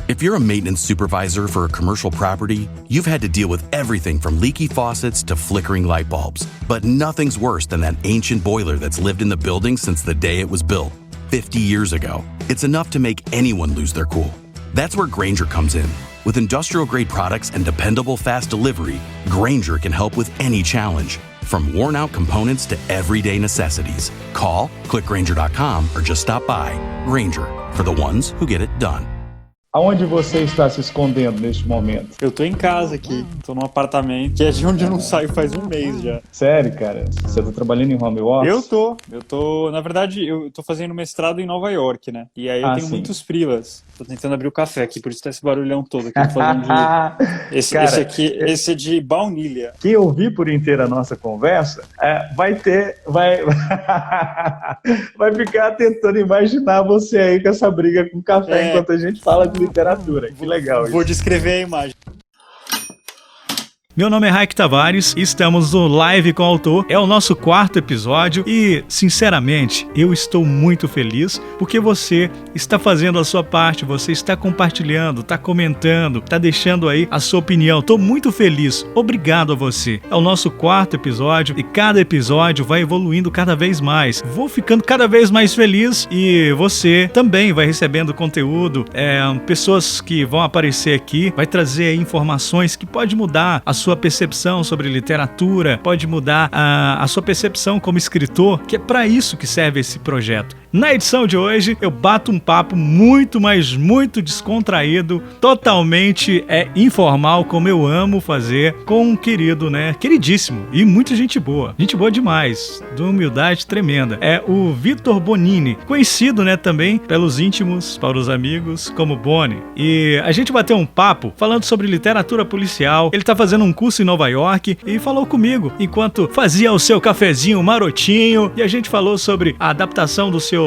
If you're a maintenance supervisor for a commercial property, you've had to deal with everything from leaky faucets to flickering light bulbs. But nothing's worse than that ancient boiler that's lived in the building since the day it was built, 50 years ago. It's enough to make anyone lose their cool. That's where Grainger comes in. With industrial-grade products and dependable fast delivery, Grainger can help with any challenge, from worn-out components to everyday necessities. Call, click Grainger.com, or just stop by. Grainger, for the ones who get it done. Aonde você está se escondendo neste momento? Eu tô em casa aqui, tô num apartamento, que é de onde eu não saio faz um mês já. Sério, cara? Você tá trabalhando em home office? Eu tô, na verdade, eu tô fazendo mestrado em Nova York, né? E aí eu tenho muitos freelas. Tô tentando abrir o café aqui, por isso tá esse barulhão todo aqui. Falando de... esse é de baunilha. Quem ouvir por inteira a nossa conversa, vai ficar tentando imaginar você aí com essa briga com café enquanto a gente fala de literatura. Que legal. Vou descrever a imagem. Meu nome é Raik Tavares e estamos no Live com o Autor. É o nosso 4º episódio e, sinceramente, eu estou muito feliz porque você está fazendo a sua parte, você está compartilhando, está comentando, está deixando aí a sua opinião. Estou muito feliz. Obrigado a você. É o nosso 4º episódio e cada episódio vai evoluindo cada vez mais. Vou ficando cada vez mais feliz e você também vai recebendo conteúdo, pessoas que vão aparecer aqui, vai trazer aí informações que pode mudar a sua percepção sobre literatura, pode mudar a sua percepção como escritor, que é para isso que serve esse projeto. Na edição de hoje, eu bato um papo muito, mas muito descontraído, totalmente informal, como eu amo fazer, com um querido, queridíssimo, e muita gente boa demais, de uma humildade tremenda. É o Vitor Bonini, conhecido, também pelos íntimos, para os amigos, como Boni. E a gente bateu um papo falando sobre literatura policial. Ele tá fazendo um curso em Nova York e falou comigo enquanto fazia o seu cafezinho marotinho, e a gente falou sobre a adaptação do seu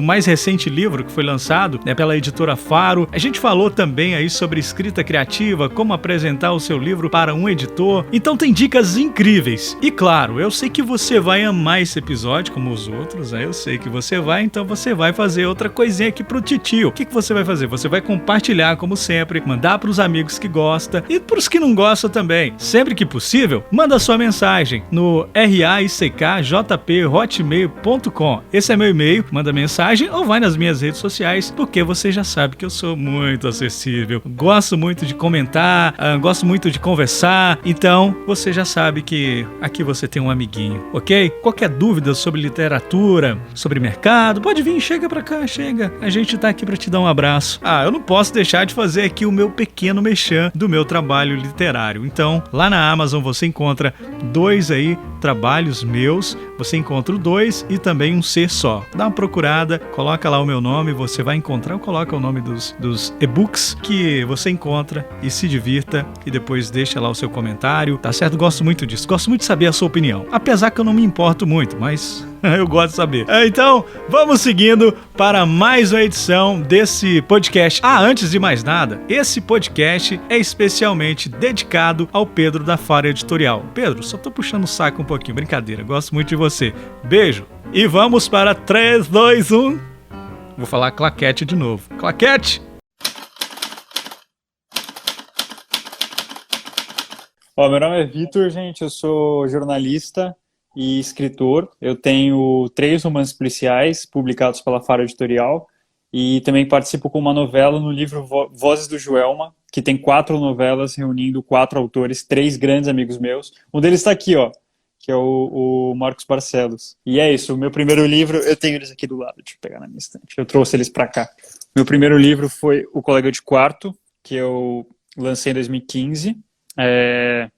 mais recente livro que foi lançado pela editora Faro. A gente falou também aí sobre escrita criativa, como apresentar o seu livro para um editor. Então tem dicas incríveis. E claro, eu sei que você vai amar esse episódio como os outros, eu sei que você vai, então você vai fazer outra coisinha aqui pro titio. O que você vai fazer? Você vai compartilhar como sempre, mandar pros amigos que gostam e pros que não gostam também. Sempre que possível, manda sua mensagem no raickjp@hotmail.com. Esse é meu e-mail. Manda mensagem ou vai nas minhas redes sociais, porque você já sabe que eu sou muito acessível. Gosto muito de comentar, gosto muito de conversar, então você já sabe que aqui você tem um amiguinho, ok? Qualquer dúvida sobre literatura, sobre mercado, pode vir, chega pra cá, chega. A gente tá aqui pra te dar um abraço. Eu não posso deixar de fazer aqui o meu pequeno merchan do meu trabalho literário. Então, lá na Amazon você encontra 2 aí trabalhos meus, você encontra o 2 e também um ser só. Dá uma procurada, coloca lá o meu nome, você vai encontrar, coloca o nome dos e-books que você encontra e se divirta e depois deixa lá o seu comentário, tá certo? Gosto muito disso, gosto muito de saber a sua opinião, apesar que eu não me importo muito, mas eu gosto de saber. Então, vamos seguindo para mais uma edição desse podcast. Antes de mais nada, esse podcast é especialmente dedicado ao Pedro da Faro Editorial. Pedro, só tô puxando o saco um pouquinho, brincadeira, gosto muito de você. Beijo! E vamos para 3, 2, 1. Vou falar claquete de novo. Claquete! Meu nome é Vitor, gente. Eu sou jornalista e escritor. Eu tenho 3 romances policiais publicados pela Faro Editorial e também participo com uma novela no livro Vozes do Joelma, que tem 4 novelas reunindo 4 autores, 3 grandes amigos meus. Um deles está aqui, que é o Marcos Barcelos. E é isso, o meu primeiro livro, eu tenho eles aqui do lado, deixa eu pegar na minha estante, eu trouxe eles pra cá. Meu primeiro livro foi O Colega de Quarto, que eu lancei em 2015. É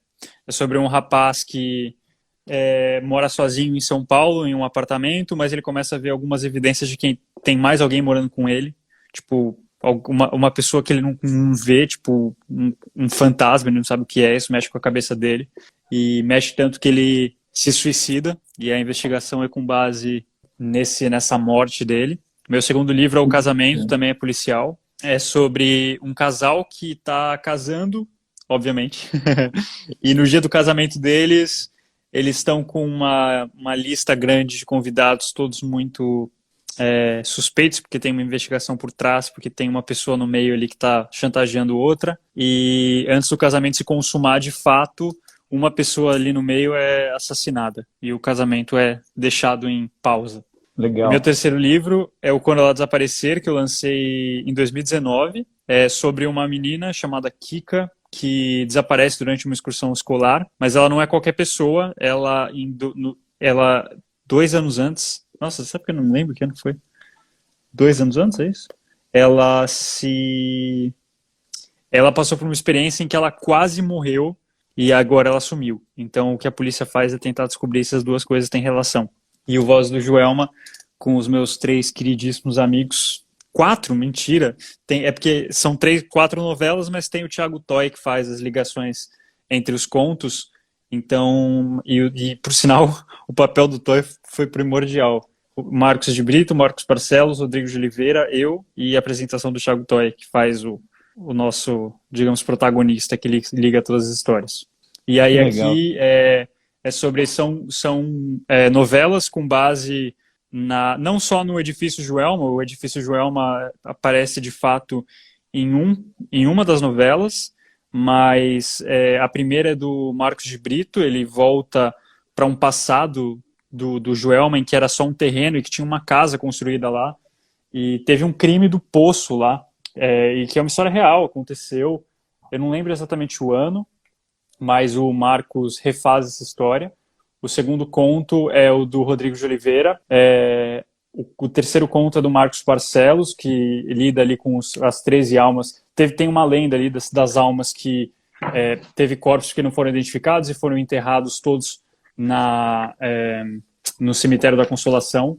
sobre um rapaz que mora sozinho em São Paulo, em um apartamento, mas ele começa a ver algumas evidências de que tem mais alguém morando com ele, tipo, uma pessoa que ele não vê, tipo, um fantasma, ele não sabe o que é, isso mexe com a cabeça dele. E mexe tanto que ele se suicida, e a investigação é com base nessa morte dele. Meu segundo livro é O Casamento, também é policial. É sobre um casal que está casando, obviamente, e no dia do casamento deles, eles estão com uma lista grande de convidados, todos muito suspeitos, porque tem uma investigação por trás, porque tem uma pessoa no meio ali que está chantageando outra, e antes do casamento se consumar de fato, uma pessoa ali no meio é assassinada, e o casamento é deixado em pausa. Legal. Meu terceiro livro é o Quando Ela Desaparecer, que eu lancei em 2019, é sobre uma menina chamada Kika, que desaparece durante uma excursão escolar, mas ela não é qualquer pessoa, ela 2 anos antes, nossa, sabe que eu não lembro que ano foi? 2 anos antes, é isso? Ela passou por uma experiência em que ela quase morreu e agora ela sumiu. Então o que a polícia faz é tentar descobrir se as duas coisas têm relação. E o Voz do Joelma, com os meus 3 queridíssimos amigos, 4, mentira, é porque são 4 novelas, mas tem o Thiago Toy que faz as ligações entre os contos. Então, e por sinal, o papel do Toy foi primordial. O Marcos de Brito, Marcos Barcelos, Rodrigo de Oliveira, eu e a apresentação do Thiago Toy, que faz o nosso, digamos, protagonista, que liga todas as histórias. E aí aqui são novelas com base não só no Edifício Joelma, o Edifício Joelma aparece de fato em uma das novelas, mas a primeira é do Marcos de Brito, ele volta para um passado do Joelma, em que era só um terreno e que tinha uma casa construída lá, e teve um crime do poço lá, e que é uma história real, aconteceu, eu não lembro exatamente o ano, mas o Marcos refaz essa história. O segundo conto é o do Rodrigo de Oliveira, o terceiro conto é do Marcos Barcelos, que lida ali com as 13 almas. Tem uma lenda ali das almas que teve corpos que não foram identificados e foram enterrados todos no cemitério da Consolação.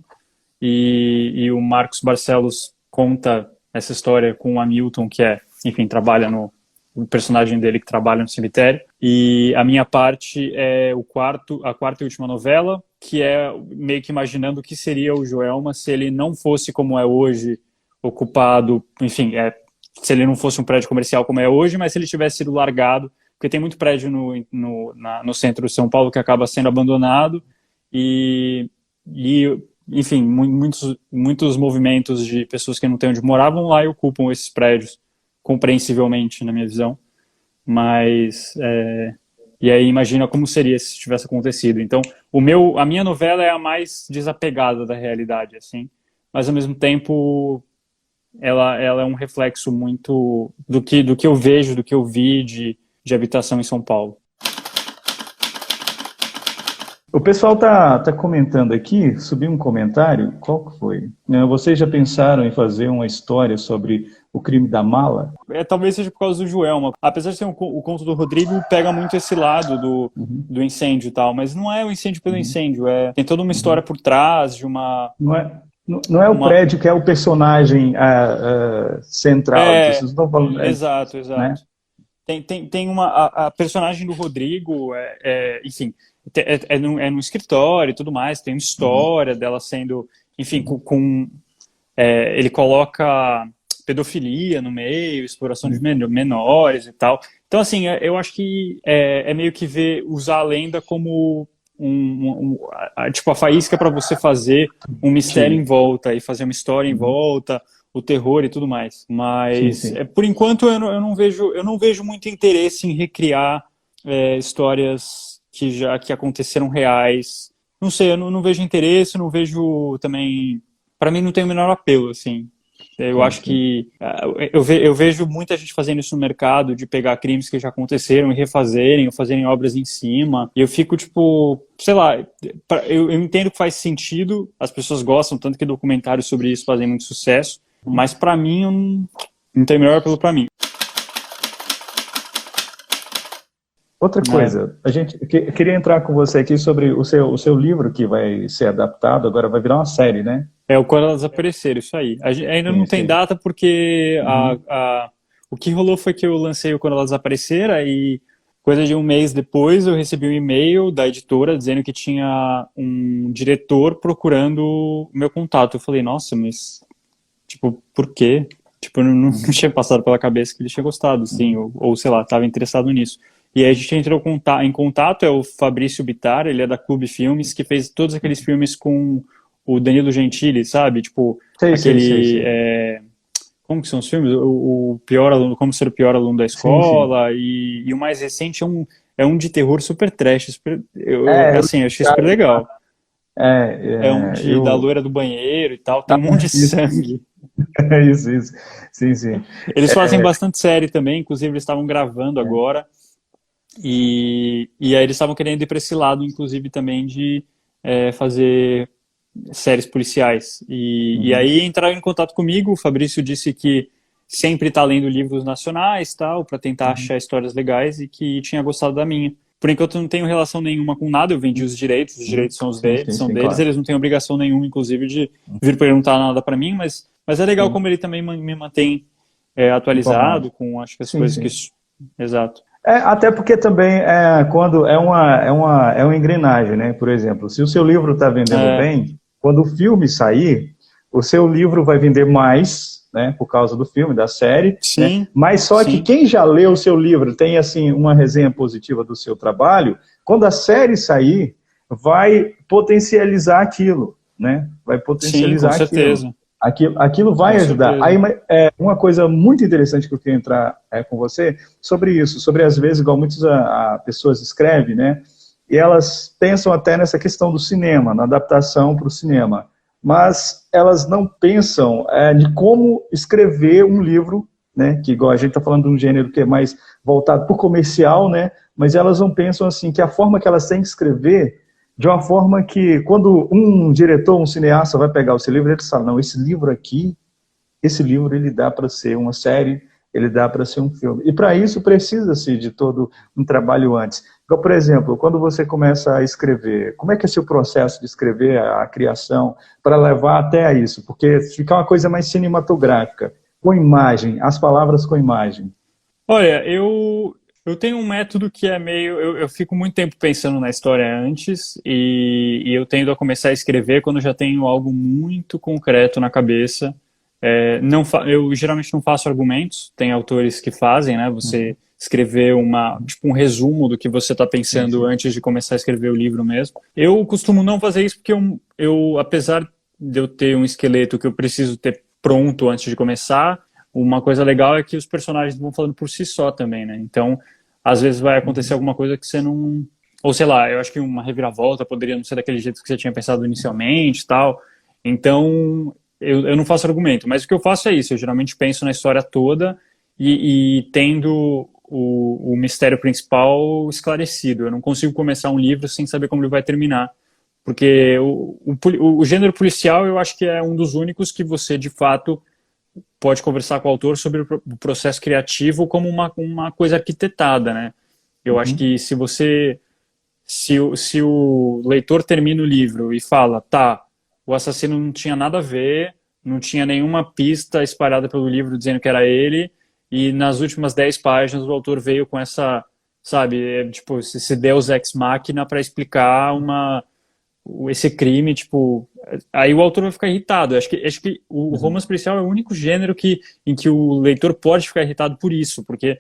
E o Marcos Barcelos conta essa história com o Hamilton, que enfim, trabalha o personagem dele que trabalha no cemitério. E a minha parte é a quarta e última novela, que é meio que imaginando o que seria o Joelma se ele não fosse como é hoje, ocupado, enfim, se ele não fosse um prédio comercial como é hoje, mas se ele tivesse sido largado, porque tem muito prédio no centro de São Paulo que acaba sendo abandonado, e enfim, muitos movimentos de pessoas que não têm onde morar vão lá e ocupam esses prédios, compreensivelmente, na minha visão. Mas e aí imagina como seria se isso tivesse acontecido. Então a minha novela é a mais desapegada da realidade, assim, mas ao mesmo tempo ela é um reflexo muito do que eu vejo, do que eu vi de habitação em São Paulo. O pessoal tá comentando aqui, subiu um comentário, qual que foi? Vocês já pensaram em fazer uma história sobre o crime da mala? Talvez seja por causa do Joelma. Apesar de ser o conto do Rodrigo, pega muito esse lado do incêndio e tal, mas não é o incêndio pelo incêndio, tem toda uma história por trás de uma... Não é o prédio que é o personagem central, vocês estão falando. Exato. Né? Tem a personagem do Rodrigo, enfim... É num escritório e tudo mais, tem uma história dela sendo, enfim, ele coloca pedofilia no meio, exploração de menores e tal. Então, assim, eu acho que meio que usar a lenda como tipo a faísca para você fazer um mistério em volta e fazer uma história em volta, o terror e tudo mais. Mas, por enquanto, eu não vejo muito interesse em recriar histórias que aconteceram reais. Não sei, eu não vejo interesse, não vejo também... Para mim não tem o menor apelo, assim. Eu acho que... Eu vejo muita gente fazendo isso no mercado, de pegar crimes que já aconteceram e refazerem, ou fazerem obras em cima. E eu fico, tipo... Sei lá, eu entendo que faz sentido, as pessoas gostam, tanto que documentários sobre isso fazem muito sucesso, mas para mim não tem o menor apelo para mim. Outra coisa, a gente queria entrar com você aqui sobre o seu livro que vai ser adaptado, agora vai virar uma série, né? O Quando Ela Desaparecer, isso aí. Ainda não tem data porque o que rolou foi que eu lancei o Quando Ela Desaparecer, aí coisa de um mês depois eu recebi um e-mail da editora dizendo que tinha um diretor procurando o meu contato. Eu falei, nossa, mas tipo, por quê? Tipo, não tinha passado pela cabeça que ele tinha gostado, assim, ou sei lá, estava interessado nisso. E aí a gente entrou em contato, é o Fabrício Bittar, ele é da Clube Filmes, que fez todos aqueles filmes com o Danilo Gentili, sabe? Tipo, Sei. como que são os filmes? O pior aluno, como ser o pior aluno da Sim. escola, e o mais recente é um de terror super trash, É, assim, eu achei super legal. É um da eu... loira do banheiro e tal, tem um monte de Isso, sangue. isso. Sim. Eles fazem bastante série também, inclusive eles estavam gravando agora, e aí eles estavam querendo ir para esse lado, inclusive também de fazer séries policiais. E Uhum. aí entraram em contato comigo, o Fabrício disse que sempre está lendo livros nacionais, tal, para tentar Uhum. achar histórias legais e que tinha gostado da minha. Por enquanto eu não tenho relação nenhuma com nada, eu vendi os direitos são deles, Claro. eles não têm obrigação nenhuma, inclusive, de vir perguntar nada para mim, mas é legal Sim, como ele também me mantém atualizado informado. com, acho que as Sim, coisas que... sim. Exato. Até porque também quando é uma engrenagem, né? Por exemplo, se o seu livro está vendendo É, bem, quando o filme sair, o seu livro vai vender mais, né? Por causa do filme, da série, né? sim, Mas só que sim, quem já leu o seu livro tem assim uma resenha positiva do seu trabalho, quando a série sair, vai potencializar aquilo, né? Vai sim, com potencializar aquilo. certeza, Aquilo vai com ajudar. certeza. Aí, uma coisa muito interessante que eu queria entrar com você sobre isso, sobre às vezes, igual muitas pessoas escrevem, né? E elas pensam até nessa questão do cinema, na adaptação para o cinema, mas elas não pensam de como escrever um livro, né? Que igual a gente está falando de um gênero que é mais voltado para o comercial, né? Mas elas não pensam assim que a forma que elas têm que escrever de uma forma que, quando um diretor, um cineasta vai pegar o seu livro, ele fala, não, esse livro ele dá para ser uma série, ele dá para ser um filme. E para isso precisa-se de todo um trabalho antes. Então, por exemplo, quando você começa a escrever, como é que é seu processo de escrever, a criação, para levar até a isso? Porque fica uma coisa mais cinematográfica, com imagem, as palavras com imagem. Olha, eu tenho um método que é meio. Eu fico muito tempo pensando na história antes e eu tendo a começar a escrever quando já tenho algo muito concreto na cabeça. Não eu geralmente não faço argumentos, tem autores que fazem, né? Você escrever tipo um resumo do que você está Sim, pensando sim. antes de começar a escrever o livro mesmo. Eu costumo não fazer isso porque apesar de eu ter um esqueleto que eu preciso ter pronto antes de começar, uma coisa legal é que os personagens vão falando por si só também, né? Então, às vezes vai acontecer Uhum. alguma coisa que você não... Ou sei lá, eu acho que uma reviravolta poderia não ser daquele jeito que você tinha pensado inicialmente e tal. Então, eu não faço argumento, mas o que eu faço é isso. Eu geralmente penso na história toda e tendo o mistério principal esclarecido. Eu não consigo começar um livro sem saber como ele vai terminar. Porque o gênero policial eu acho que é um dos únicos que você, de fato, pode conversar com o autor sobre o processo criativo como uma coisa arquitetada, né? Eu acho Uhum. que se o leitor termina o livro e fala, tá, o assassino não tinha nada a ver, não tinha nenhuma pista espalhada pelo livro dizendo que era ele, e nas últimas 10 páginas o autor veio com essa, sabe, tipo, esse Deus Ex Machina para explicar esse crime, tipo, aí o autor vai ficar irritado. Acho que o Uhum. romance policial é o único gênero em que o leitor pode ficar irritado por isso, porque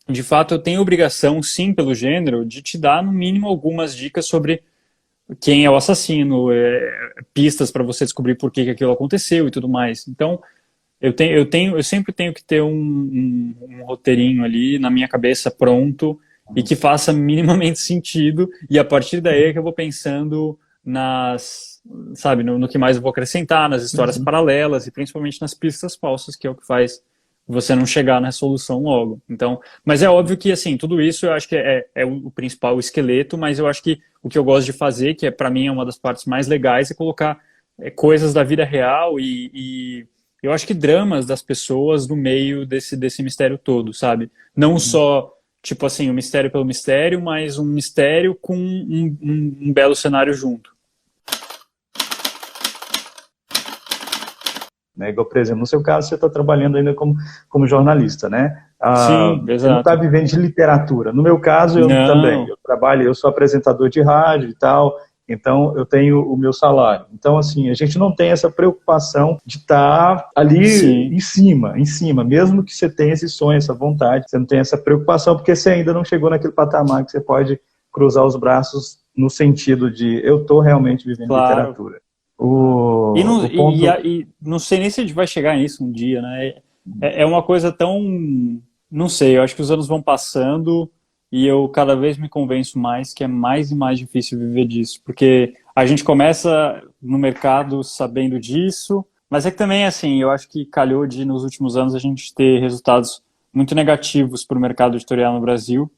de fato eu tenho obrigação, sim, pelo gênero, de te dar no mínimo algumas dicas sobre quem é o assassino, pistas para você descobrir por que aquilo aconteceu e tudo mais. Então, eu sempre tenho que ter um roteirinho ali na minha cabeça pronto e que faça minimamente sentido, e a partir daí é que eu vou pensando sabe, no que mais eu vou acrescentar, nas histórias Uhum. paralelas e principalmente nas pistas falsas, que é o que faz você não chegar na solução logo. Então, mas é óbvio que, assim, tudo isso eu acho que é o principal esqueleto, mas eu acho que o que eu gosto de fazer, que para mim é uma das partes mais legais, é colocar coisas da vida real e eu acho que dramas das pessoas no meio desse mistério todo, sabe? Não Uhum. só, tipo assim, o mistério pelo mistério, mas um mistério com um belo cenário junto. Né? Igual, por exemplo, no seu caso, você está trabalhando ainda como jornalista, né? Sim, Você não está exato. vivendo de literatura. No meu caso, eu também. Não, Eu sou apresentador de rádio e tal, então eu tenho o meu salário. Então, assim, a gente não tem essa preocupação de estar ali sim. em cima, mesmo que você tenha esse sonho, essa vontade, você não tem essa preocupação, porque você ainda não chegou naquele patamar que você pode cruzar os braços no sentido de eu estou realmente vivendo Claro, literatura. não, o ponto... e não sei nem se a gente vai chegar nisso um dia, né? É uma coisa tão... Não sei, eu acho que os anos vão passando e eu cada vez me convenço mais que é mais e mais difícil viver disso. Porque a gente começa no mercado sabendo disso, mas é que também, assim, eu acho que calhou de, nos últimos anos, a gente ter resultados muito negativos para o mercado editorial no Brasil.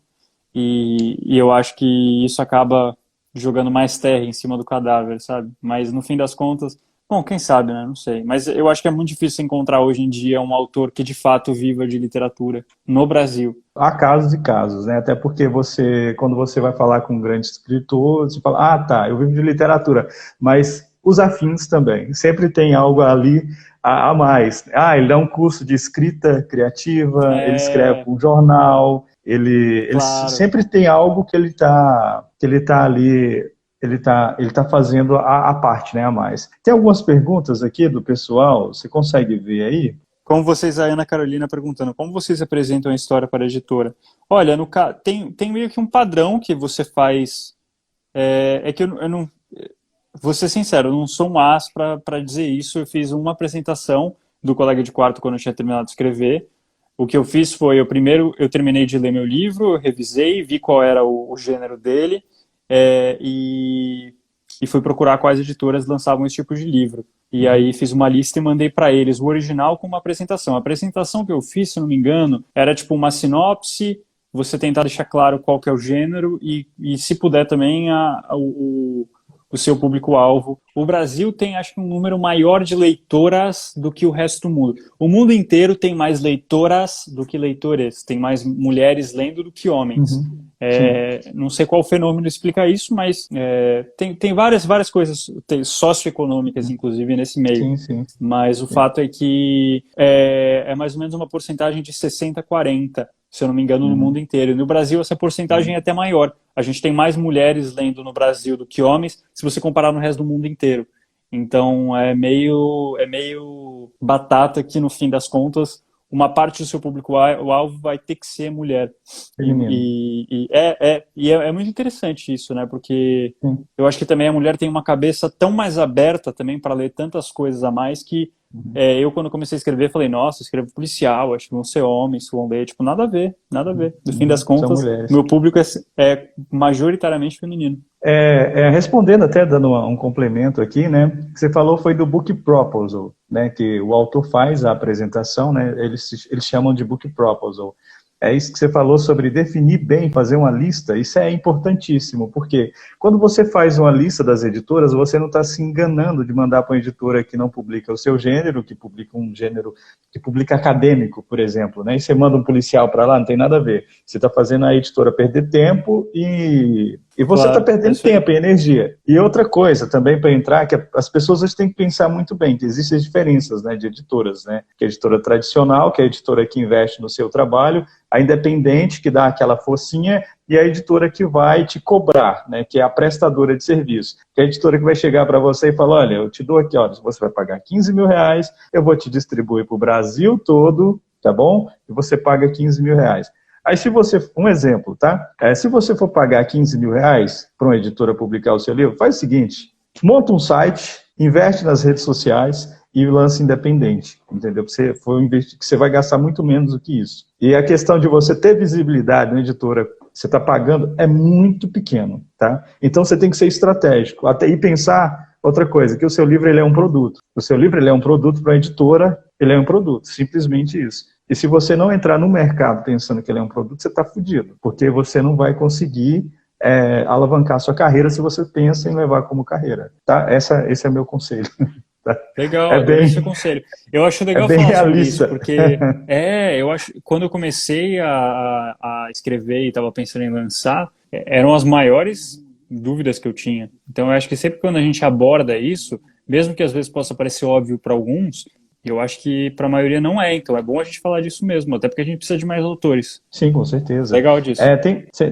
E eu acho que isso acaba jogando mais terra em cima do cadáver, sabe? Mas no fim das contas, bom, quem sabe, né? Não sei. Mas eu acho que é muito difícil encontrar hoje em dia um autor que de fato viva de literatura no Brasil. Há casos e casos, né? Até porque quando você vai falar com um grande escritor, você fala, tá, eu vivo de literatura, mas os afins também. Sempre tem algo ali a mais. Ele dá um curso de escrita criativa, ele escreve para um jornal, ele Claro. sempre tem algo que ele tá ali, ele tá fazendo a parte, né, a mais. Tem algumas perguntas aqui do pessoal, você consegue ver aí? Como vocês, a Ana Carolina perguntando, como vocês apresentam a história para a editora? Olha, tem meio que um padrão que você faz, é que eu não... Vou ser sincero, eu não sou um as para dizer isso. Eu fiz uma apresentação do colega de quarto quando eu tinha terminado de escrever. O que eu fiz foi, eu terminei de ler meu livro, eu revisei, vi qual era o gênero dele, e fui procurar quais editoras lançavam esse tipo de livro. E aí fiz uma lista e mandei para eles o original com uma apresentação. A apresentação que eu fiz, se não me engano, era tipo uma sinopse, você tentar deixar claro qual que é o gênero e se puder também o seu público-alvo. O Brasil tem, acho que, um número maior de leitoras do que o resto do mundo. O mundo inteiro tem mais leitoras do que leitores. Tem mais mulheres lendo do que homens. Não sei qual fenômeno explica isso, mas tem várias coisas socioeconômicas, inclusive, nesse meio. Sim. Mas o fato é que é mais ou menos uma porcentagem de 60-40, se eu não me engano, no mundo inteiro. E no Brasil, essa porcentagem é até maior. A gente tem mais mulheres lendo no Brasil do que homens, se você comparar no resto do mundo inteiro. Então, é meio batata que, no fim das contas, uma parte do seu público-alvo vai ter que ser mulher. E é muito interessante isso, né? Porque eu acho que também a mulher tem uma cabeça tão mais aberta também para ler tantas coisas a mais que eu, quando comecei a escrever, falei, nossa, eu escrevo policial, acho que vão ser homens, vão ler, tipo, nada a ver. No fim das contas, meu público é majoritariamente feminino. Respondendo até, dando um complemento aqui, né, que você falou foi do book proposal, né, que o autor faz a apresentação, né, eles chamam de book proposal. É isso que você falou sobre definir bem, fazer uma lista, isso é importantíssimo, porque quando você faz uma lista das editoras, você não está se enganando de mandar para uma editora que não publica o seu gênero, que publica um gênero, que publica acadêmico, por exemplo, né? E você manda um policial para lá, não tem nada a ver. Você está fazendo a editora perder tempo e você está perdendo tempo e energia. E outra coisa também para entrar, que as pessoas têm que pensar muito bem, que existem as diferenças, né, de editoras, né? Que a editora tradicional, que é a editora que investe no seu trabalho, a independente, que dá aquela forcinha, e a editora que vai te cobrar, né, que é a prestadora de serviço. Que é a editora que vai chegar para você e falar, olha, eu te dou aqui, olha, você vai pagar 15 mil reais, eu vou te distribuir para o Brasil todo, tá bom? E você paga 15 mil reais. Aí se você, um exemplo, tá? Se você for pagar 15 mil reais para uma editora publicar o seu livro, faz o seguinte, monta um site, investe nas redes sociais e lança independente, entendeu? Que você vai gastar muito menos do que isso. E a questão de você ter visibilidade na editora que você está pagando é muito pequeno, tá? Então você tem que ser estratégico, até e pensar outra coisa, que o seu livro ele é um produto. O seu livro ele é um produto para a editora, ele é um produto, simplesmente isso. E se você não entrar no mercado pensando que ele é um produto, você está fudido, porque você não vai conseguir alavancar a sua carreira se você pensa em levar como carreira, tá? Esse é meu conselho. Tá? Legal, esse é o conselho. Eu acho legal falar sobre isso, porque eu acho, quando eu comecei a escrever e estava pensando em lançar, eram as maiores dúvidas que eu tinha. Então eu acho que sempre quando a gente aborda isso, mesmo que às vezes possa parecer óbvio para alguns, eu acho que para a maioria não é, então é bom a gente falar disso mesmo, até porque a gente precisa de mais autores. Sim, com certeza. Legal disso.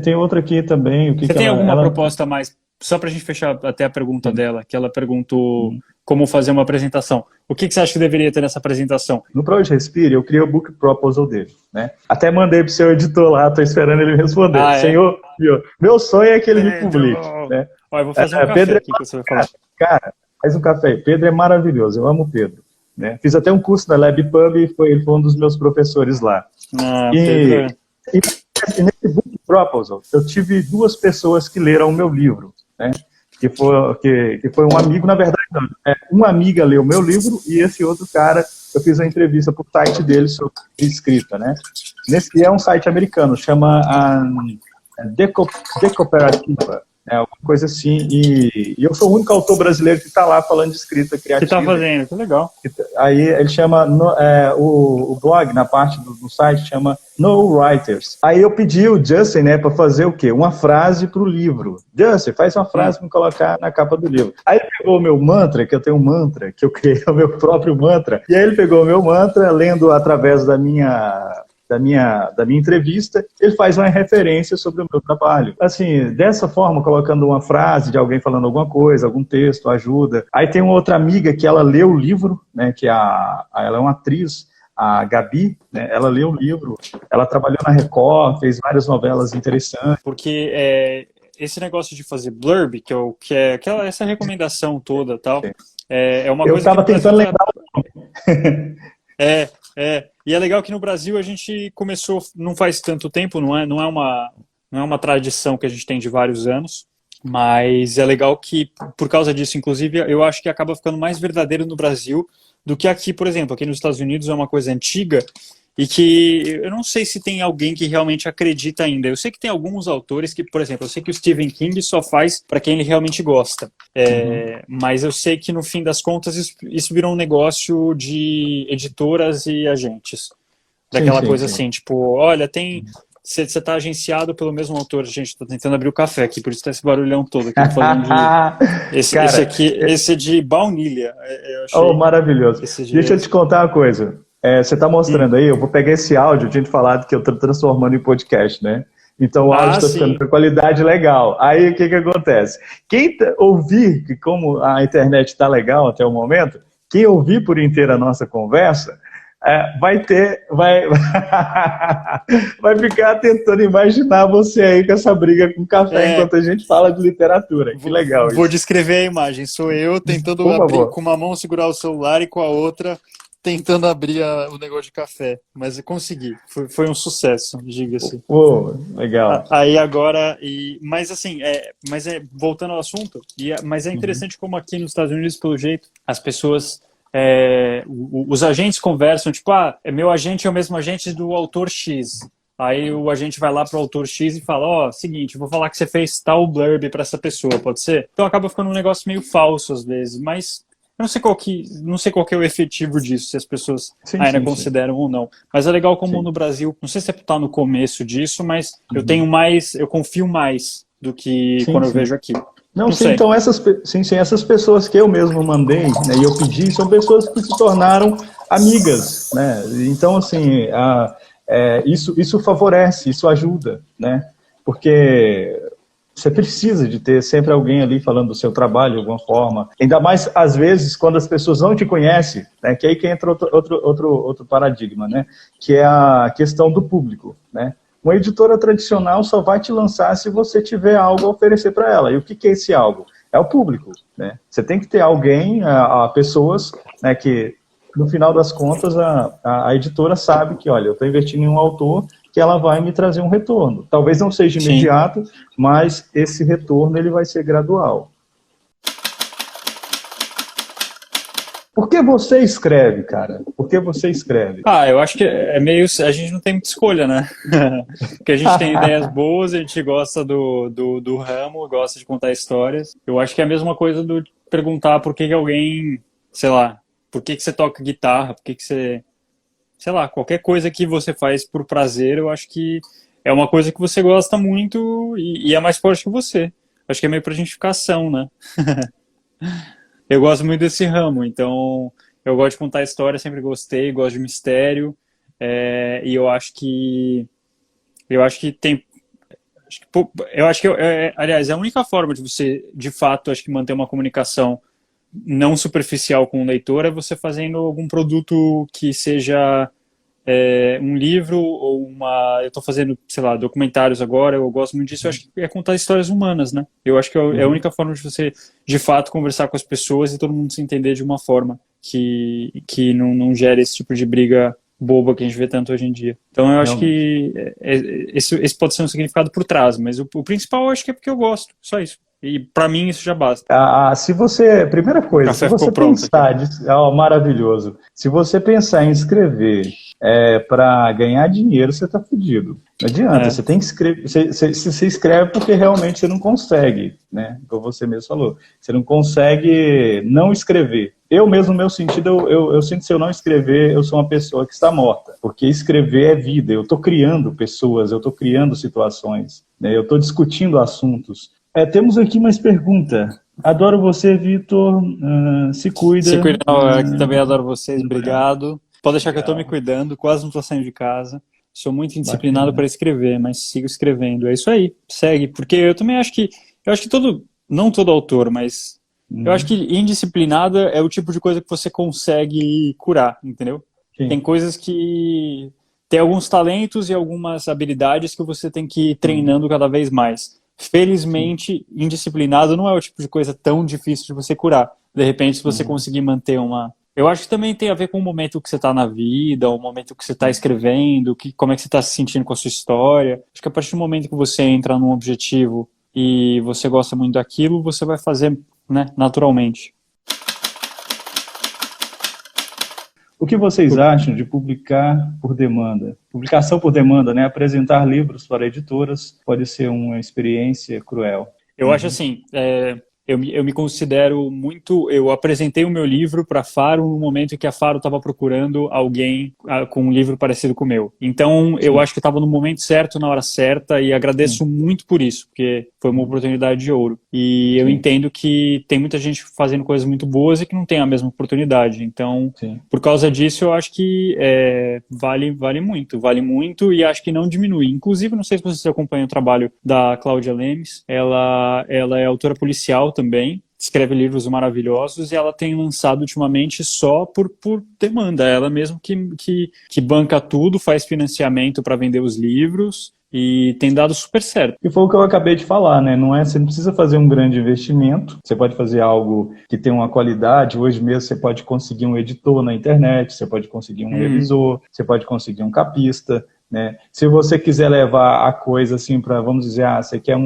Tem outra aqui também. Você tem alguma proposta mais, só para a gente fechar até a pergunta dela, que ela perguntou como fazer uma apresentação. O que você acha que deveria ter nessa apresentação? No Project Respire, eu criei o book proposal dele, né? Até mandei pro seu editor lá, tô esperando ele me responder. Senhor, meu sonho é que ele me publique. Né? Ó, eu vou fazer um café aqui que você vai falar. Cara, faz um café. Pedro é maravilhoso, eu amo o Pedro. Né? Fiz até um curso na LabPub e ele foi um dos meus professores lá. Pedro. E nesse book proposal, eu tive 2 pessoas que leram o meu livro, né? Que foi um amigo, na verdade, não, uma amiga leu o meu livro e esse outro cara, eu fiz uma entrevista para o site dele sobre escrita, né? Nesse é um site americano, chama Decoperativa, alguma coisa assim, e eu sou o único autor brasileiro que está lá falando de escrita criativa. Que está fazendo, que legal. Aí ele chama, o blog, na parte do site, chama No Writers. Aí eu pedi o Justin, né, para fazer o quê? Uma frase para o livro. Justin, faz uma frase para me colocar na capa do livro. Aí ele pegou o meu mantra, que eu tenho um mantra, que eu criei o meu próprio mantra, e aí ele pegou o meu mantra, lendo através da minha entrevista, ele faz uma referência sobre o meu trabalho. Assim, dessa forma, colocando uma frase de alguém falando alguma coisa, algum texto, ajuda. Aí tem uma outra amiga que ela leu o livro, né, que ela é uma atriz, a Gabi, né, ela leu o livro, ela trabalhou na Record, fez várias novelas interessantes. Porque esse negócio de fazer blurb, que é essa recomendação toda tal, é uma coisa que... Eu estava tentando lembrar o nome. E é legal que no Brasil a gente começou, não faz tanto tempo, não é uma tradição que a gente tem de vários anos, mas é legal que, por causa disso, inclusive, eu acho que acaba ficando mais verdadeiro no Brasil do que aqui, por exemplo. Aqui nos Estados Unidos é uma coisa antiga e que eu não sei se tem alguém que realmente acredita ainda. Eu sei que tem alguns autores que, por exemplo, eu sei que o Stephen King só faz para quem ele realmente gosta. Mas eu sei que, no fim das contas, isso virou um negócio de editoras e agentes. Daquela coisa assim, tipo, olha, você está agenciado pelo mesmo autor. Gente, estou tentando abrir o café aqui, por isso está esse barulhão todo aqui. Falando de... esse é de baunilha. Eu achei... maravilhoso. Deixa eu te contar uma coisa. Você está mostrando aí, eu vou pegar esse áudio, eu tinha te falado que eu estou transformando em podcast, né? Então o áudio está ficando com qualidade legal. Aí o que acontece? Quem ouvir, que como a internet está legal até o momento, quem ouvir por inteiro a nossa conversa, vai ficar tentando imaginar você aí com essa briga com café enquanto a gente fala de literatura. Que legal isso. Vou descrever a imagem. Sou eu tentando abrir, com uma mão segurar o celular e com a outra tentando abrir o negócio de café, mas eu consegui. Foi um sucesso, diga-se. Legal. Aí agora, mas assim, voltando ao assunto, mas é interessante como aqui nos Estados Unidos, pelo jeito, as pessoas, os agentes conversam, tipo, meu agente é o mesmo agente do autor X. Aí o agente vai lá pro autor X e fala, seguinte, vou falar que você fez tal blurb para essa pessoa, pode ser? Então acaba ficando um negócio meio falso às vezes, mas... Eu não sei qual que é o efetivo disso, se as pessoas ainda consideram ou não. Mas é legal como no Brasil, não sei se está no começo disso, mas eu confio mais do que quando eu vejo aqui. Não sei. Então essas pessoas que eu mesmo mandei, né, e eu pedi, são pessoas que se tornaram amigas, né? Então, assim, isso favorece, isso ajuda, né? Porque... Você precisa de ter sempre alguém ali falando do seu trabalho de alguma forma. Ainda mais, às vezes, quando as pessoas não te conhecem, né, que aí que entra outro paradigma, né, que é a questão do público. Né? Uma editora tradicional só vai te lançar se você tiver algo a oferecer para ela. E o que é esse algo? É o público. Né? Você tem que ter alguém, pessoas, né, que, no final das contas, a editora sabe que, olha, eu estou investindo em um autor que ela vai me trazer um retorno. Talvez não seja imediato, mas esse retorno ele vai ser gradual. Por que você escreve, cara? Por que você escreve? Eu acho que é meio... A gente não tem muita escolha, né? Porque a gente tem ideias boas, a gente gosta do ramo, gosta de contar histórias. Eu acho que é a mesma coisa do perguntar por que alguém, sei lá, por que você toca guitarra, por que você... Sei lá, qualquer coisa que você faz por prazer, eu acho que é uma coisa que você gosta muito e é mais forte que você. Acho que é meio pra identificação, né? Eu gosto muito desse ramo, então eu gosto de contar história, sempre gostei, gosto de mistério, e eu acho que tem... aliás, a única forma de você, de fato, acho que manter uma comunicação não superficial com o leitor é você fazendo algum produto que seja um livro ou eu estou fazendo, sei lá, documentários agora, eu gosto muito disso, eu acho que é contar histórias humanas, né? Eu acho que é a única forma de você, de fato, conversar com as pessoas e todo mundo se entender de uma forma que não gere esse tipo de briga boba que a gente vê tanto hoje em dia. Então eu acho que esse pode ser um significado por trás, mas o principal eu acho que é porque eu gosto, só isso. E pra mim isso já basta. Se você, primeira coisa, se você pensar, maravilhoso, se você pensar em escrever para ganhar dinheiro, você tá fudido. Não adianta, você tem que escrever, você escreve porque realmente você não consegue, né? Como você mesmo falou, você não consegue não escrever. Eu mesmo, no meu sentido, eu sinto que se eu não escrever, eu sou uma pessoa que está morta, porque escrever é vida, eu tô criando pessoas, eu tô criando situações, né? Eu tô discutindo assuntos. Temos aqui mais pergunta. Adoro você, Vitor. Se cuida. Se cuida, eu também adoro vocês. Obrigado. Pode deixar que eu estou me cuidando. Quase não estou saindo de casa. Sou muito indisciplinado para escrever, mas sigo escrevendo. É isso aí. Segue. Porque eu também acho que não todo autor, mas eu acho que indisciplinado é o tipo de coisa que você consegue curar, entendeu? Sim. Tem coisas que tem alguns talentos e algumas habilidades que você tem que ir treinando cada vez mais. Felizmente, indisciplinado não é o tipo de coisa tão difícil de você curar. De repente, se você conseguir manter uma... Eu acho que também tem a ver com o momento que você está na vida, o momento que você está escrevendo, como é que você está se sentindo com a sua história. Acho que a partir do momento que você entra num objetivo e você gosta muito daquilo, você vai fazer, né, naturalmente. O que vocês acham de publicar por demanda? Publicação por demanda, né? Apresentar livros para editoras pode ser uma experiência cruel. Eu acho assim, eu me considero muito... Eu apresentei o meu livro para a Faro no momento em que a Faro estava procurando alguém com um livro parecido com o meu. Então, eu acho que estava no momento certo, na hora certa, e agradeço muito por isso, porque foi uma oportunidade de ouro. E eu entendo que tem muita gente fazendo coisas muito boas e que não tem a mesma oportunidade. Então, por causa disso, eu acho que vale muito, e acho que não diminui. Inclusive, não sei se vocês acompanham o trabalho da Cláudia Lemes, ela é autora policial também, escreve livros maravilhosos, e ela tem lançado ultimamente só por demanda. Ela mesmo que banca tudo, faz financiamento para vender os livros e tem dado super certo. E foi o que eu acabei de falar, né? Você não precisa fazer um grande investimento, você pode fazer algo que tem uma qualidade. Hoje mesmo você pode conseguir um editor na internet, você pode conseguir um revisor, você pode conseguir um capista, né? Se você quiser levar a coisa assim para, vamos dizer, você quer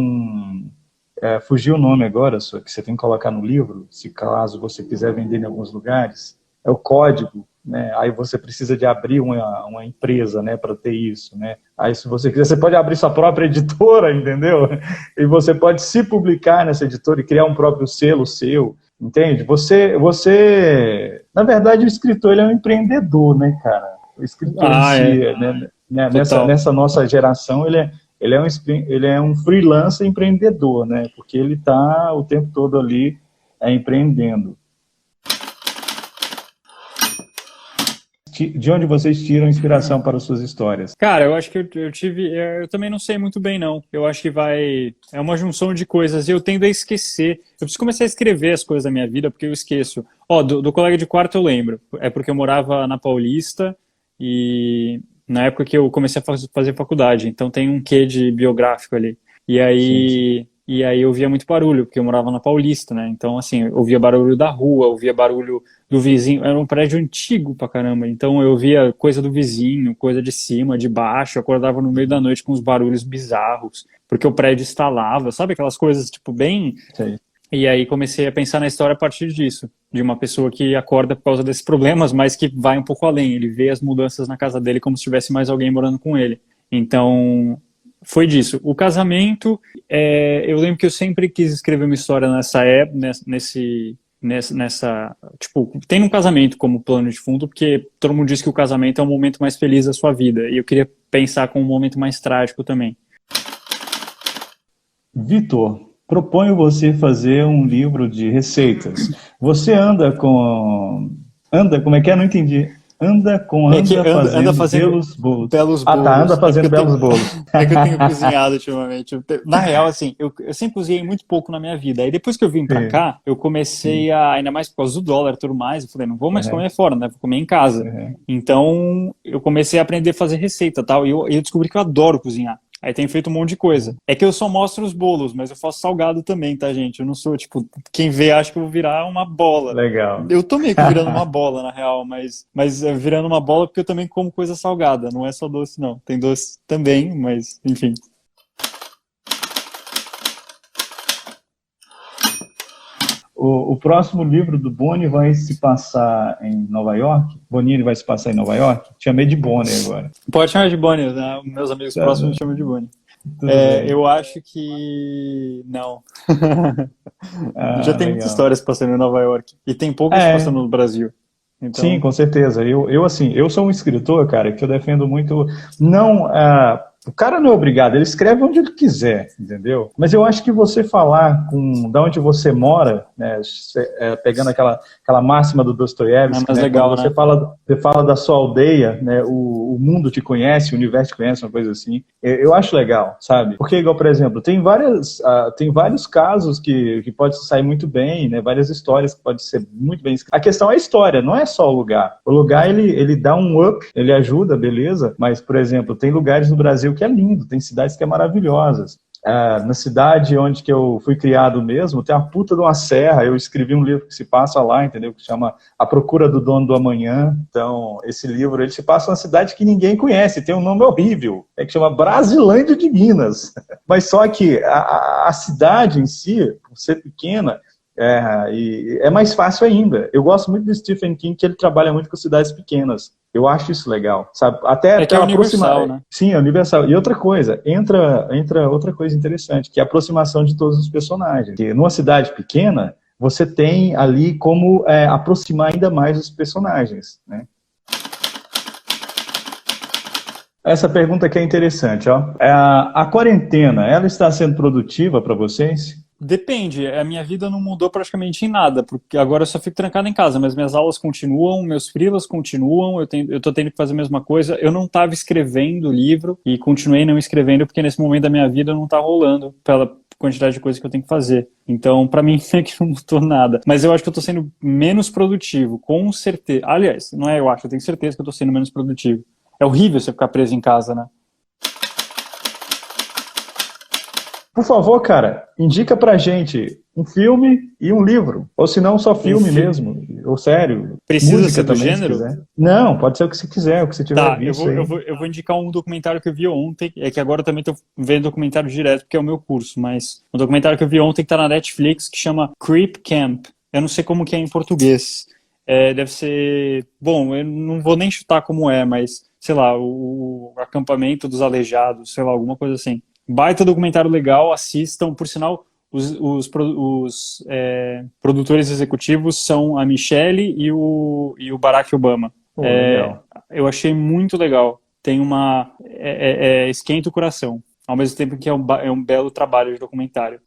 fugiu o nome agora, só que você tem que colocar no livro, se caso você quiser vender em alguns lugares, é o código, né? Aí você precisa de abrir uma empresa, né, para ter isso, né? Aí se você quiser, você pode abrir sua própria editora, entendeu? E você pode se publicar nessa editora e criar um próprio selo seu, entende? Na verdade, o escritor, ele é um empreendedor, né, cara? O escritor né, nessa nossa geração, ele é um freelancer empreendedor, né? Porque ele está o tempo todo ali empreendendo. De onde vocês tiram inspiração para suas histórias? Cara, eu acho que eu também não sei muito bem, não. Eu acho que é uma junção de coisas e eu tendo a esquecer. Eu preciso começar a escrever as coisas da minha vida porque eu esqueço. Do colega de quarto eu lembro. É porque eu morava na Paulista e na época que eu comecei a fazer faculdade, então tem um quê de biográfico ali. E aí eu ouvia muito barulho, porque eu morava na Paulista, né? Então, assim, eu ouvia barulho da rua, eu ouvia barulho do vizinho. Era um prédio antigo pra caramba, então eu ouvia coisa do vizinho, coisa de cima, de baixo. Eu acordava no meio da noite com uns barulhos bizarros, porque o prédio instalava, sabe? Aquelas coisas, tipo, bem... Sim. E aí comecei a pensar na história a partir disso, de uma pessoa que acorda por causa desses problemas, mas que vai um pouco além. Ele vê as mudanças na casa dele como se tivesse mais alguém morando com ele. Então, foi disso. O casamento, eu lembro que eu sempre quis escrever uma história nessa época, tipo, tem um casamento como plano de fundo, porque todo mundo diz que o casamento é o momento mais feliz da sua vida, e eu queria pensar com um momento mais trágico também. Vitor, proponho você fazer um livro de receitas. Você como é que é? Não entendi. Anda fazendo belos bolos. Belos Ah, bolos. tá, anda fazendo belos bolos. É que eu tenho cozinhado ultimamente. Na real, assim, eu sempre cozinhei muito pouco na minha vida. Aí depois que eu vim pra cá, eu comecei ainda mais por causa do dólar e tudo mais, eu falei, não vou mais comer fora, né? Vou comer em casa. Então, eu comecei a aprender a fazer receita e tal. E eu descobri que eu adoro cozinhar. Aí tenho feito um monte de coisa. É que eu só mostro os bolos, mas eu faço salgado também, tá, gente? Eu não sou, tipo, quem vê acha que eu vou virar uma bola. Legal. Eu tô meio que virando uma bola, na real, mas virando uma bola porque eu também como coisa salgada, não é só doce, não. Tem doce também, mas, enfim. O próximo livro do Boni vai se passar em Nova York? Bonini vai se passar em Nova York? Chamei de Boni agora. Pode chamar de Boni, né? Meus amigos próximos me chamam de Boni. Eu acho que não. Já tem muitas histórias passando em Nova York. E tem poucas passando no Brasil. Então... Sim, com certeza. Eu sou um escritor, cara, que eu defendo muito... Não... O cara não é obrigado, ele escreve onde ele quiser, entendeu? Mas eu acho que você falar da onde você mora, né, pegando aquela máxima do Dostoiévski, né, legal, quando você fala da sua aldeia, né, o mundo te conhece, o universo te conhece, uma coisa assim, eu acho legal, sabe? Porque, igual, por exemplo, tem vários casos que pode sair muito bem, né, várias histórias que podem ser muito bem escritas. A questão é a história, não é só o lugar. O lugar, ele dá um up, ele ajuda, beleza, mas, por exemplo, tem lugares no Brasil que é lindo, tem cidades que é maravilhosas. Na cidade onde que eu fui criado mesmo, tem a puta de uma serra, eu escrevi um livro que se passa lá, entendeu? Que chama A Procura do Dono do Amanhã. Então, esse livro, ele se passa numa cidade que ninguém conhece, tem um nome horrível, que chama Brasilândia de Minas. Mas só que a cidade em si, por ser pequena, é mais fácil ainda. Eu gosto muito do Stephen King, que ele trabalha muito com cidades pequenas. Eu acho isso legal, sabe? Até que é universal, né? Sim, é universal. E outra coisa, entra outra coisa interessante, que é a aproximação de todos os personagens. Que numa cidade pequena, você tem ali como aproximar ainda mais os personagens, né? Essa pergunta aqui é interessante, ó. A quarentena, ela está sendo produtiva para vocês? Depende, a minha vida não mudou praticamente em nada, porque agora eu só fico trancado em casa, mas minhas aulas continuam, meus freelas continuam, eu tô tendo que fazer a mesma coisa. Eu não estava escrevendo livro e continuei não escrevendo porque nesse momento da minha vida não tá rolando pela quantidade de coisas que eu tenho que fazer. Então, pra mim, é que não mudou nada. Mas eu acho que eu tô sendo menos produtivo, com certeza. Aliás, não é eu acho, eu tenho certeza que eu tô sendo menos produtivo. É horrível você ficar preso em casa, né? Por favor, cara, indica pra gente um filme e um livro. Ou se não, só filme mesmo. Ou sério. Precisa música ser do também, gênero? Se quiser. Não, pode ser o que você quiser, o que você tiver Tá, visto. eu vou indicar um documentário que eu vi ontem. É que agora eu também tô vendo documentário direto, porque é o meu curso. Mas um documentário que eu vi ontem que tá na Netflix, que chama Creep Camp. Eu não sei como que é em português. Deve ser... Bom, eu não vou nem chutar como é, mas... Sei lá, o acampamento dos aleijados, sei lá, alguma coisa assim. Baita documentário legal, assistam. Por sinal, os produtores executivos são a Michelle e o Barack Obama. Legal. Eu achei muito legal. Tem esquenta o coração. Ao mesmo tempo que é um belo trabalho de documentário.